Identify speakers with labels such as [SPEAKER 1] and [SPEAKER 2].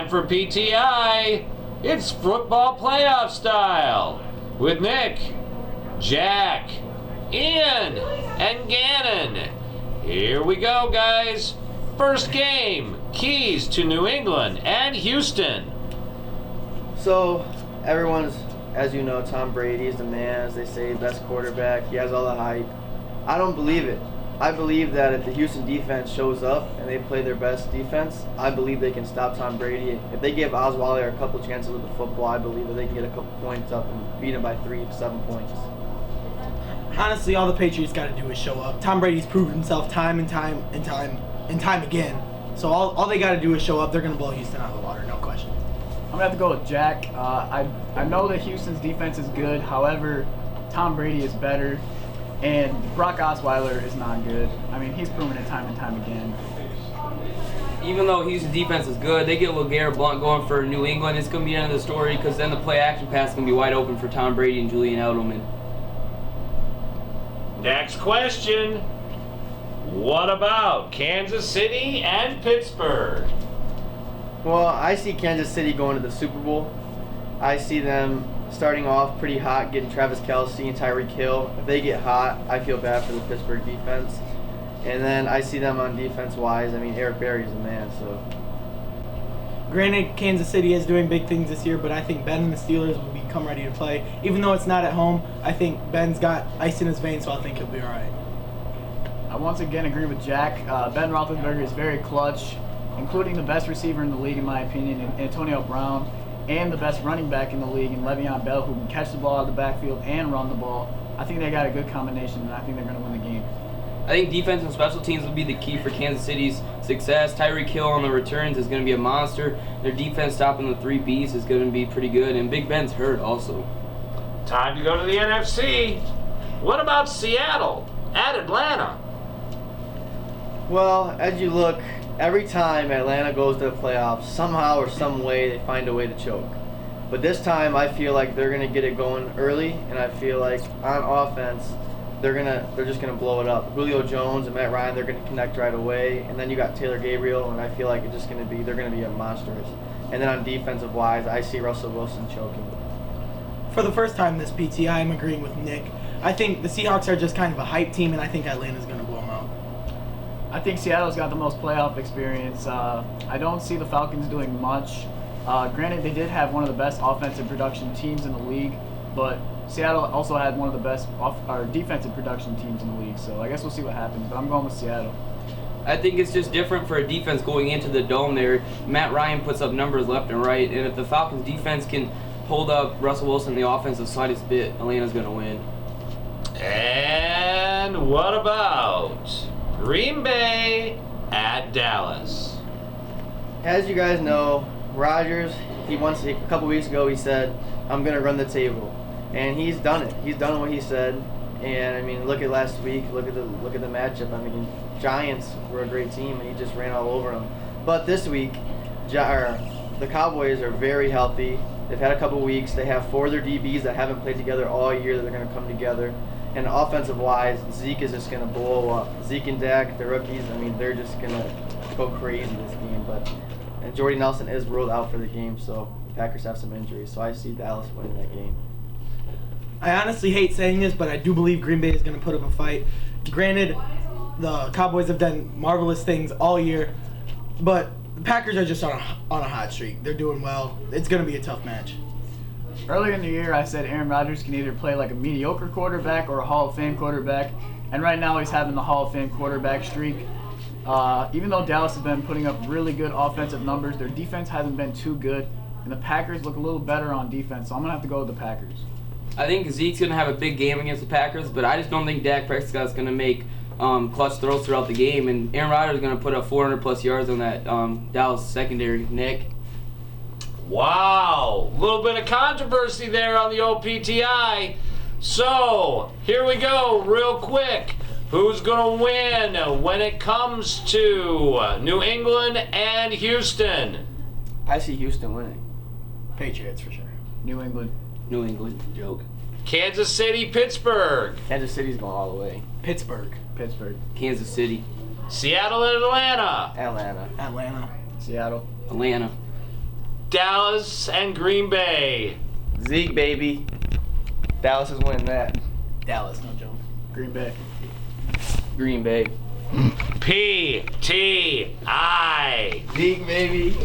[SPEAKER 1] Time for PTI. It's football playoff style with Nick, Jack, Ian, and Gannon. Here we go, guys. First game, keys to New England and Houston.
[SPEAKER 2] So, everyone's, as you know, Tom Brady is the man, as they say, best quarterback. He has all the hype. I don't believe it. I believe that if the Houston defense shows up and they play their best defense, I believe they can stop Tom Brady. If they give Osweiler a couple chances with the football, I believe that they can get a couple points up and beat him by 3 to 7 points.
[SPEAKER 3] Honestly, all the Patriots got to do is show up. Tom Brady's proved himself time and time again. So all they got to do is show up. They're going to blow Houston out of the water, no question.
[SPEAKER 4] I'm going to have to go with Jack. I know that Houston's defense is good. However, Tom Brady is better. And Brock Osweiler is not good. I mean, he's proven it time and time again.
[SPEAKER 5] Even though Houston's defense is good, they get LeGarrette Blount going for New England. It's going to be the end of the story because then the play action pass is going to be wide open for Tom Brady and Julian Edelman.
[SPEAKER 1] Next question. What about Kansas City and Pittsburgh?
[SPEAKER 2] Well, I see Kansas City going to the Super Bowl. I see them starting off pretty hot, getting Travis Kelce and Tyreek Hill. If they get hot, I feel bad for the Pittsburgh defense. And then I see them on defense-wise. I mean, Eric Berry's a man, so.
[SPEAKER 3] Granted, Kansas City is doing big things this year, but I think Ben and the Steelers will become ready to play. Even though it's not at home, I think Ben's got ice in his veins, so I think he'll be all right.
[SPEAKER 4] I once again agree with Jack. Ben Roethlisberger is very clutch, including the best receiver in the league, in my opinion, Antonio Brown, and the best running back in the league in Le'Veon Bell, who can catch the ball out of the backfield and run the ball. I think they got a good combination, and I think they're going to win the game.
[SPEAKER 5] I think defense and special teams will be the key for Kansas City's success. Tyreek Hill on the returns is going to be a monster. Their defense stopping the 3 Bs is going to be pretty good, and Big Ben's hurt also.
[SPEAKER 1] Time to go to the NFC. What about Seattle at Atlanta?
[SPEAKER 2] Well, as you look, every time Atlanta goes to the playoffs, somehow or some way they find a way to choke. But this time I feel like they're going to get it going early, and I feel like on offense they're just going to blow it up. Julio Jones and Matt Ryan, they're going to connect right away, and then you got Taylor Gabriel, and I feel like they're going to be a monstrous. And then on defensive wise, I see Russell Wilson choking.
[SPEAKER 3] For the first time this PTI, I'm agreeing with Nick. I think the Seahawks are just kind of a hype team, and I think Atlanta's going to blow them out.
[SPEAKER 4] I think Seattle's got the most playoff experience. I don't see the Falcons doing much. Granted, they did have one of the best offensive production teams in the league, but Seattle also had one of the best defensive production teams in the league. So I guess we'll see what happens, but I'm going with Seattle.
[SPEAKER 5] I think it's just different for a defense going into the dome there. Matt Ryan puts up numbers left and right, and if the Falcons defense can hold up Russell Wilson in the offensive slightest bit, Atlanta's going to win.
[SPEAKER 1] And what about Green Bay at Dallas?
[SPEAKER 2] As you guys know, Rodgers, a couple weeks ago, he said, I'm going to run the table. And he's done it. He's done what he said. And, I mean, look at last week. Look at the matchup. I mean, Giants were a great team, and he just ran all over them. But this week, the Cowboys are very healthy. They've had a couple weeks. They have 4 of their DBs that haven't played together all year that they're going to come together. And offensive-wise, Zeke is just going to blow up. Zeke and Dak, the rookies, I mean, they're just going to go crazy this game. And Jordy Nelson is ruled out for the game, so the Packers have some injuries. So I see Dallas winning that game.
[SPEAKER 3] I honestly hate saying this, but I do believe Green Bay is going to put up a fight. Granted, the Cowboys have done marvelous things all year, but the Packers are just on a hot streak. They're doing well. It's going to be a tough match.
[SPEAKER 4] Earlier in the year, I said Aaron Rodgers can either play like a mediocre quarterback or a Hall of Fame quarterback, and right now he's having the Hall of Fame quarterback streak. Even though Dallas has been putting up really good offensive numbers, their defense hasn't been too good, and the Packers look a little better on defense, so I'm going to have to go with the Packers.
[SPEAKER 5] I think Zeke's going to have a big game against the Packers, but I just don't think Dak Prescott's going to make clutch throws throughout the game, and Aaron Rodgers is going to put up 400-plus yards on that Dallas secondary. Nick?
[SPEAKER 1] Wow, a little bit of controversy there on the old PTI. So, here we go, real quick. Who's going to win when it comes to New England and Houston?
[SPEAKER 2] I see Houston winning.
[SPEAKER 3] Patriots for sure.
[SPEAKER 4] New England.
[SPEAKER 5] New England. Joke.
[SPEAKER 1] Kansas City, Pittsburgh.
[SPEAKER 2] Kansas City's going all the way.
[SPEAKER 3] Pittsburgh.
[SPEAKER 5] Kansas City.
[SPEAKER 1] Seattle and Atlanta.
[SPEAKER 2] Atlanta.
[SPEAKER 3] Atlanta.
[SPEAKER 4] Seattle.
[SPEAKER 5] Atlanta.
[SPEAKER 1] Dallas and Green Bay.
[SPEAKER 2] Zeke, baby. Dallas is winning that.
[SPEAKER 3] Dallas, no joke.
[SPEAKER 4] Green Bay.
[SPEAKER 5] Green Bay.
[SPEAKER 1] PTI.
[SPEAKER 2] Zeke, baby.